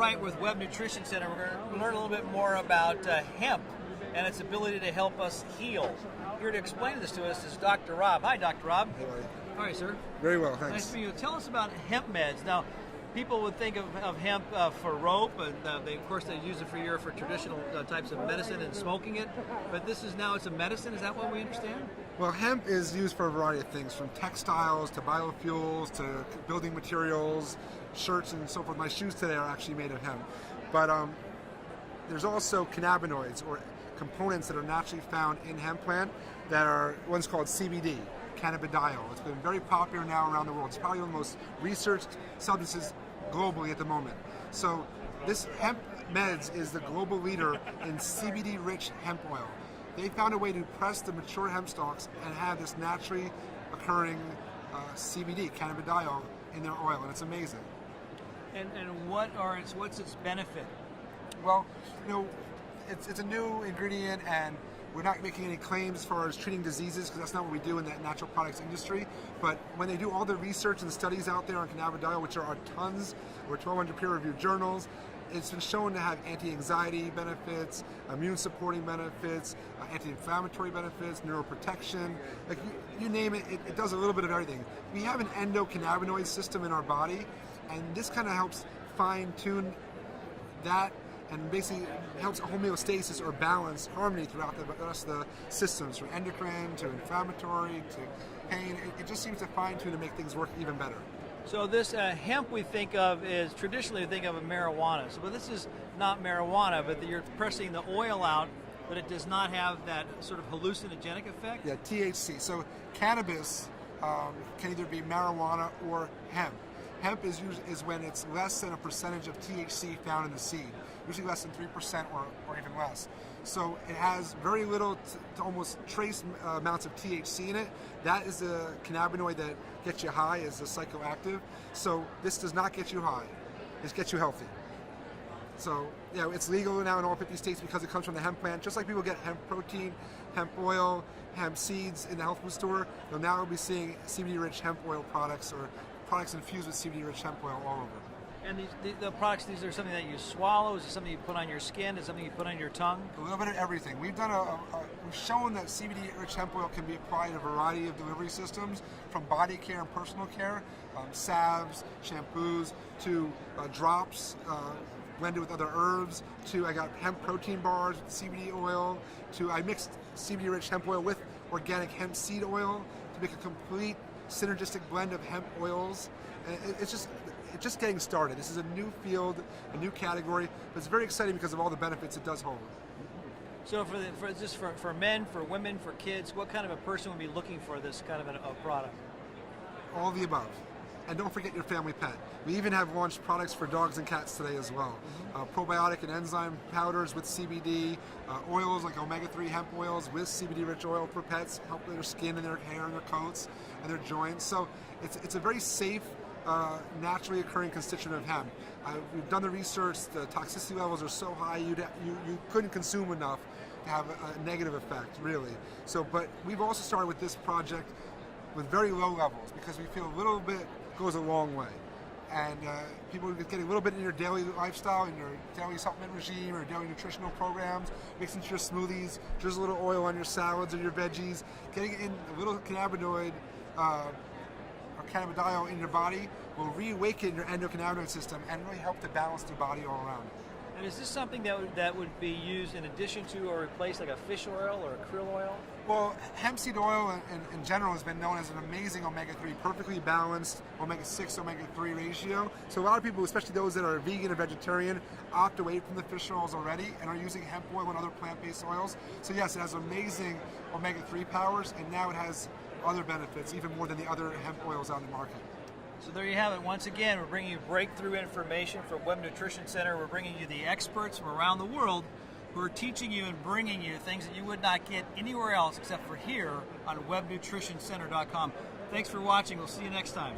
right, with Web Nutrition Center, we're going to learn a little bit more about hemp and its ability to help us heal. Here to explain this to us is Dr. Rob. Hi, Dr. Rob. Hey, buddy. All right, sir. Very well, thanks. Nice to meet you. Tell us about hemp meds. Now, people would think of hemp for rope, and of course they use it for traditional types of medicine and smoking it. But this is now, it's a medicine. Is that what we understand? Well, hemp is used for a variety of things, from textiles to biofuels to building materials, shirts and so forth. My shoes today are actually made of hemp. But there's also cannabinoids, or components that are naturally found in hemp plant, that are one's called CBD, cannabidiol. It's been very popular now around the world. It's probably one of the most researched substances globally at the moment. So this hemp meds is the global leader in CBD-rich hemp oil. They found a way to press the mature hemp stalks and have this naturally occurring CBD, cannabidiol, in their oil, and it's amazing. And what's its benefit? Well, it's a new ingredient, and we're not making any claims as far as treating diseases, because that's not what we do in that natural products industry. But when they do all the research and studies out there on cannabidiol, which are tons, over 1,200 peer-reviewed journals, it's been shown to have anti-anxiety benefits, immune-supporting benefits, anti-inflammatory benefits, neuroprotection. Like you name it, it does a little bit of everything. We have an endocannabinoid system in our body, and this kind of helps fine-tune that, and basically helps homeostasis or balance, harmony throughout the rest of the systems, from endocrine to inflammatory to pain. It just seems to fine-tune to make things work even better. So this hemp we think of is, traditionally we think of marijuana. So, but this is not marijuana, but you're pressing the oil out, but it does not have that sort of hallucinogenic effect? Yeah, THC. So cannabis can either be marijuana or hemp. Hemp is when it's less than a percentage of THC found in the seed, usually less than 3% or even less. So it has very little to almost trace amounts of THC in it. That is the cannabinoid that gets you high, is the psychoactive. So this does not get you high. It gets you healthy. So it's legal now in all 50 states because it comes from the hemp plant. Just like people get hemp protein, hemp oil, hemp seeds in the health food store, you'll now be seeing CBD-rich hemp oil products, or products infused with CBD-rich hemp oil all over. And the products, these are something that you swallow? Is it something you put on your skin? Is it something you put on your tongue? A little bit of everything. We've shown that CBD-rich hemp oil can be applied in a variety of delivery systems, from body care and personal care, salves, shampoos, to drops blended with other herbs, to I got hemp protein bars with CBD oil, to I mixed CBD-rich hemp oil with organic hemp seed oil to make a complete synergistic blend of hemp oils. And it's just getting started. This is a new field, a new category, but it's very exciting because of all the benefits it does hold. So for men, for women, for kids, what kind of a person would be looking for this kind of a product? All of the above. And don't forget your family pet. We even have launched products for dogs and cats today as well. Probiotic and enzyme powders with CBD, oils like omega-3 hemp oils with CBD-rich oil for pets, help their skin and their hair and their coats and their joints. So it's a very safe, naturally occurring constituent of hemp. We've done the research. The toxicity levels are so high you couldn't consume enough to have a negative effect, really. So, but we've also started with this project with very low levels, because we feel a little bit goes a long way. And people are getting a little bit in your daily lifestyle, in your daily supplement regime or daily nutritional programs, mixing into your smoothies, drizzle a little oil on your salads or your veggies, getting in a little cannabinoid or cannabidiol in your body will reawaken your endocannabinoid system and really help to balance the body all around. And is this something that would be used in addition to or replace like a fish oil or a krill oil? Well, hemp seed oil in general has been known as an amazing omega-3, perfectly balanced omega-6, omega-3 ratio. So a lot of people, especially those that are vegan or vegetarian, opt away from the fish oils already and are using hemp oil and other plant-based oils. So yes, it has amazing omega-3 powers, and now it has other benefits, even more than the other hemp oils on the market. So there you have it. Once again, we're bringing you breakthrough information from Web Nutrition Center. We're bringing you the experts from around the world who are teaching you and bringing you things that you would not get anywhere else except for here on WebNutritionCenter.com. Thanks for watching. We'll see you next time.